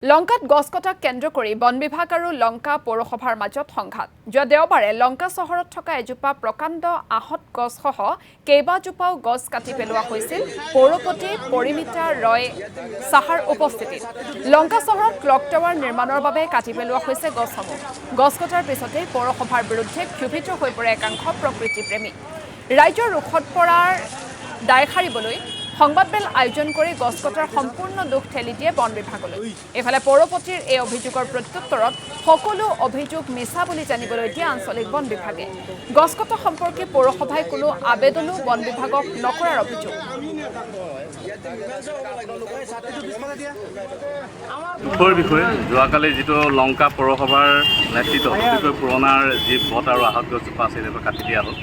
লংকাত গছ কটাক কেন্দ্ৰ কৰি বন বিভাগ আৰু লংকা পৌৰসভাৰ মাজত সংঘাত। যোৱা দেওবাৰে লংকা চহৰত থকা এজোপা প্ৰকাণ্ড আহত গছসহ কেইবাজোপাও গছ কাটি পেলোৱা হৈছিল পৌৰপতি পৰিমিতা ৰয় সাহাৰ উপস্থিতিত। লংকা চহৰত ক্লক টাৱাৰ নিৰ্মাণৰ বাবে কাটি পেলোৱা হৈছে গছসমূহ। গছ কটাৰ পিছতে পৌৰসভাৰ বিৰুদ্ধে ক্ষোভিত হৈ পৰে একাংশ প্ৰকৃতিপ্ৰেমী। ৰাজ্যৰ ৰোষত পৰাৰ দায় সাৰিবলৈ সংবাদমেল আয়োজন কৰি গছ কটাৰ সম্পূৰ্ণ দুখ ঠেলি দিয়ে বন বিভাগলৈ। এফালে পৌৰপতিৰ এই অভিযোগৰ প্ৰত্যুত্তৰত সকলো অভিযোগ মিছা বুলি জানিবলৈ দিয়ে আঞ্চলিক বন বিভাগে। গছ কটা সম্পৰ্কে পৌৰসভাই কোনো আবেদনো বন বিভাগক নকৰাৰ অভিযোগ। দুখৰ বিষয়ে যোৱাকালি যিটো লংকা পৌৰসভাৰ নেতৃত্বত অতিকৈ পুৰণাৰ যি বট আৰু আহত গছজোপা আছিল সেইটো কাটি দিয়া হ'ল।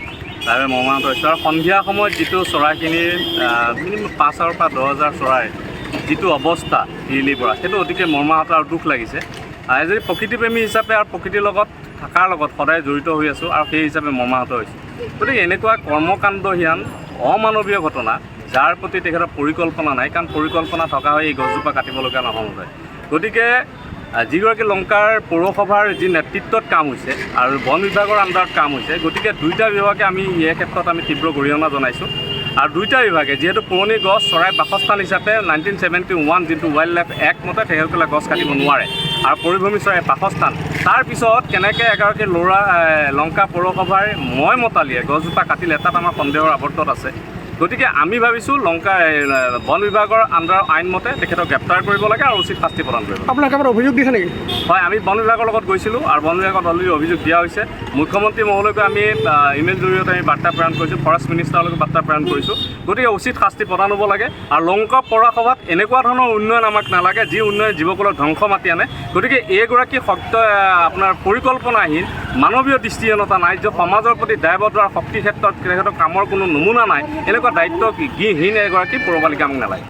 তাৰে মৰ্মাহত হৈছে আৰু সন্ধিয়া সময়ত যিটো চৰাইখিনিৰ মিনিমাম 5,000 পৰা 10,000 চৰাইৰ যিটো অৱস্থা দিল্লীৰ পৰা সেইটো অতিকে মৰ্মাহত আৰু দুখ লাগিছে। যদি প্ৰকৃতিপ্ৰেমী হিচাপে আৰু প্ৰকৃতিৰ লগত থকাৰ লগত সদায় জড়িত হৈ আছোঁ আৰু সেই হিচাপে মৰ্মাহত হৈছোঁ। গতিকে এনেকুৱা কৰ্মকাণ্ডহীন অমানৱীয় ঘটনা যাৰ প্ৰতি তেখেতৰ পৰিকল্পনা নাই, কাৰণ পৰিকল্পনা থকা হয় এই গছজোপা কাটিবলগীয়া নহ'ল হয়। গতিকে যিগৰাকী লংকাৰ পৌৰসভাৰ যি নেতৃত্বত কাম হৈছে আৰু বন বিভাগৰ আণ্ডাৰত কাম হৈছে, গতিকে দুইটা বিভাগে আমি এই ক্ষেত্ৰত আমি তীব্ৰ গৰিহণা জনাইছোঁ। আৰু দুইটা বিভাগে যিহেতু পুৰণি গছ চৰাই বাসস্থান হিচাপে 1971 যিটো ৱাইল্ড লাইফ এক্ট মতে তেখেতসকলে গছ কাটিব নোৱাৰে আৰু পৰিভ্ৰমী চৰাই বাসস্থান। তাৰপিছত কেনেকৈ এগৰাকী ল'ৰা লংকা পৌৰসভাৰ মই মতালিয়ে গছজোপা কাটিলে তাত আমাৰ সন্দেহৰ আৱৰ্তত আছে। গতিকে আমি ভাবিছোঁ লংকা বন বিভাগৰ আণ্ডাৰ আইনমতে তেখেতক গ্ৰেপ্তাৰ কৰিব লাগে আৰু উচিত শাস্তি প্ৰদান কৰিব। আপোনাক এবাৰ অভিযোগ দিছে নেকি? হয়, আমি বন বিভাগৰ লগত গৈছিলোঁ আৰু বন বিভাগত অলৰেডি অভিযোগ দিয়া হৈছে। মুখ্যমন্ত্ৰী মহোদয়কে আমি ইমেইল জৰিয়তে আমি বাৰ্তা প্ৰেৰণ কৰিছোঁ, ফৰেষ্ট মিনিষ্টাৰলৈকে বাৰ্তা প্ৰেৰণ কৰিছোঁ। গতিকে উচিত শাস্তি প্ৰদান হ'ব লাগে আৰু লংকা পৌৰসভাত এনেকুৱা ধৰণৰ উন্নয়ন আমাক নালাগে যি উন্নয়ন জীৱকুলক ধ্বংস মাতি আনে। গতিকে এইগৰাকী আপোনাৰ পৰিকল্পনাহীন মানৱীয় দৃষ্টিহীনতা নাই, যে সমাজৰ প্ৰতি দায়বদ্ধ আৰু শক্তিৰ ক্ষেত্ৰত তেখেতৰ কামৰ কোনো নমুনা নাই, এনেকুৱা দায়িত্বহীন এগৰাকী পৌৰপালিকা আমাক নালাগে।